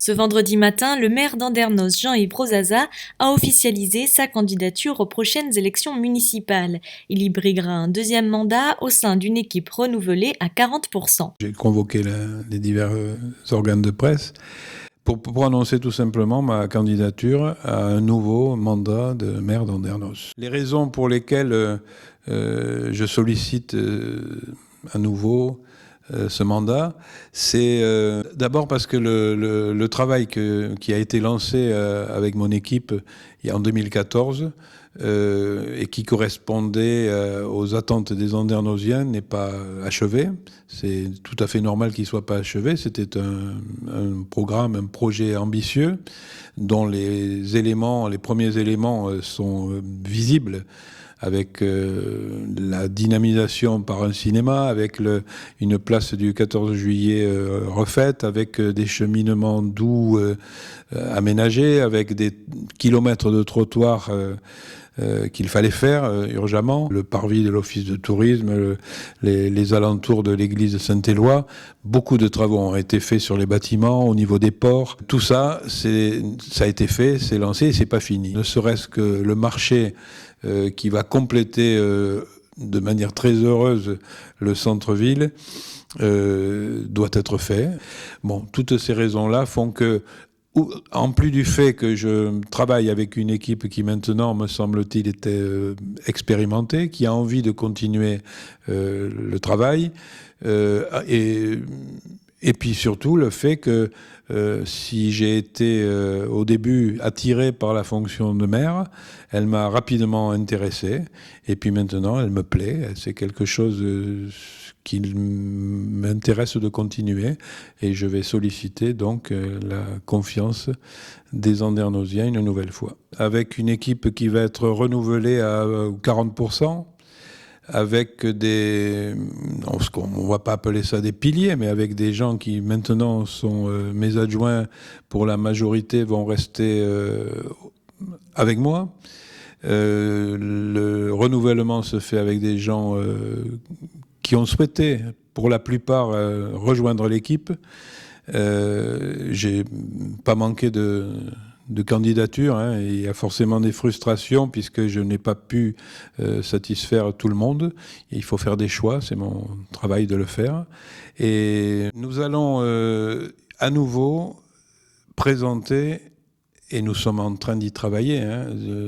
Ce vendredi matin, le maire d'Andernos, Jean-Yves Rosaza, a officialisé sa candidature aux prochaines élections municipales. Il y briguera un deuxième mandat au sein d'une équipe renouvelée à 40%. J'ai convoqué les divers organes de presse pour annoncer tout simplement ma candidature à un nouveau mandat de maire d'Andernos. Les raisons pour lesquelles je sollicite à nouveau ce mandat, c'est d'abord parce que le travail qui a été lancé avec mon équipe en 2014 et qui correspondait aux attentes des Andernosiens n'est pas achevé. C'est tout à fait normal qu'il ne soit pas achevé. C'était un programme, un projet ambitieux dont les premiers éléments sont visibles, avec la dynamisation par un cinéma, avec une place du 14 juillet refaite, avec des cheminements doux aménagés, avec des kilomètres de trottoirs qu'il fallait faire urgemment, le parvis de l'office de tourisme, les alentours de l'église de Saint-Éloi. Beaucoup de travaux ont été faits sur les bâtiments, au niveau des ports. Tout ça, ça a été fait, c'est lancé et c'est pas fini. Ne serait-ce que le marché qui va compléter de manière très heureuse le centre-ville doit être fait. Bon, toutes ces raisons-là font que, en plus du fait que je travaille avec une équipe qui maintenant, me semble-t-il, était expérimentée, qui a envie de continuer le travail, et puis surtout le fait que si j'ai été au début attiré par la fonction de maire, elle m'a rapidement intéressé, et puis maintenant elle me plaît, c'est quelque chose qui m'intéresse de continuer, et je vais solliciter donc la confiance des Andernosiens une nouvelle fois. Avec une équipe qui va être renouvelée à 40%, avec on ne va pas appeler ça des piliers, mais avec des gens qui maintenant sont mes adjoints, pour la majorité vont rester avec moi. Le renouvellement se fait avec des gens qui ont souhaité, pour la plupart, rejoindre l'équipe. J'ai pas manqué de candidatures, hein. Il y a forcément des frustrations puisque je n'ai pas pu satisfaire tout le monde. Il faut faire des choix, c'est mon travail de le faire. Et nous allons à nouveau présenter, et nous sommes en train d'y travailler, hein,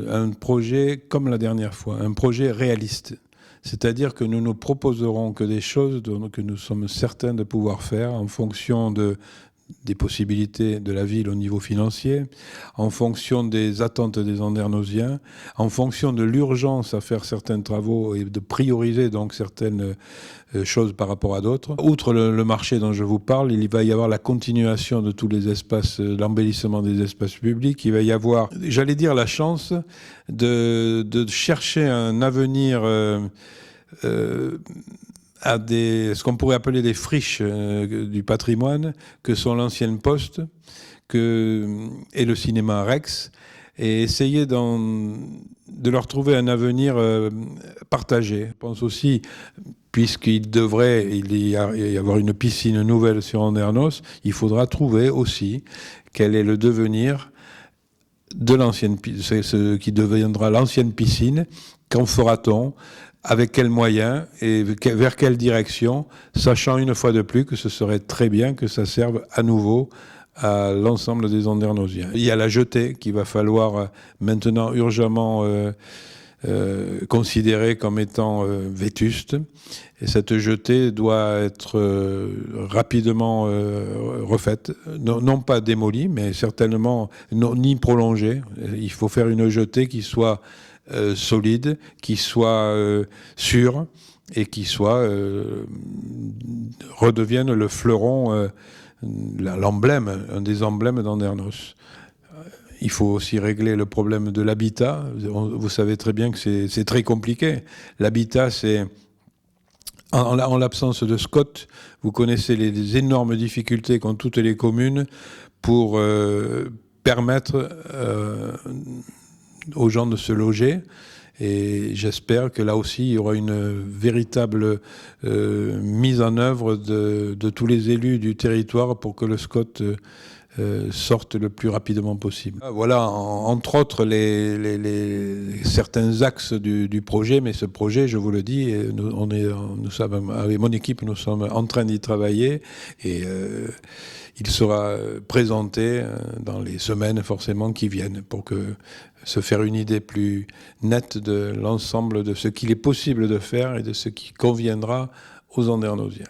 un projet comme la dernière fois, un projet réaliste. C'est-à-dire que nous ne proposerons que des choses que nous sommes certains de pouvoir faire en fonction des possibilités de la ville au niveau financier, en fonction des attentes des Andernosiens, en fonction de l'urgence à faire certains travaux et de prioriser donc certaines choses par rapport à d'autres. Outre le marché dont je vous parle, il va y avoir la continuation de tous les espaces, l'embellissement des espaces publics. Il va y avoir, j'allais dire, la chance de chercher un avenir à ce qu'on pourrait appeler des friches du patrimoine, que sont l'ancienne poste et le cinéma Rex, et essayer de leur trouver un avenir partagé. Je pense aussi, puisqu'il devrait y avoir une piscine nouvelle sur Andernos, il faudra trouver aussi quel est le devenir de l'ancienne, ce qui deviendra l'ancienne piscine. Qu'en fera-t-on ? Avec quels moyens et vers quelle direction, sachant une fois de plus que ce serait très bien que ça serve à nouveau à l'ensemble des Andernosiens. Il y a la jetée qu'il va falloir maintenant urgemment considérer comme étant vétuste. Et cette jetée doit être rapidement refaite, non pas démolie, mais certainement ni prolongée. Il faut faire une jetée qui soit solide, qui soit sûr, et qui redevienne le fleuron, l'emblème, un des emblèmes d'Andernos. Il faut aussi régler le problème de l'habitat. Vous savez très bien que c'est très compliqué. L'habitat, c'est... En l'absence de SCOT, vous connaissez les énormes difficultés qu'ont toutes les communes pour permettre aux gens de se loger. Et j'espère que là aussi, il y aura une véritable mise en œuvre de tous les élus du territoire pour que le SCOT sortent le plus rapidement possible. Voilà, entre autres, certains axes du projet, mais ce projet, je vous le dis, nous sommes, avec mon équipe, nous sommes en train d'y travailler et il sera présenté dans les semaines forcément qui viennent pour se faire une idée plus nette de l'ensemble de ce qu'il est possible de faire et de ce qui conviendra aux Andernosiens.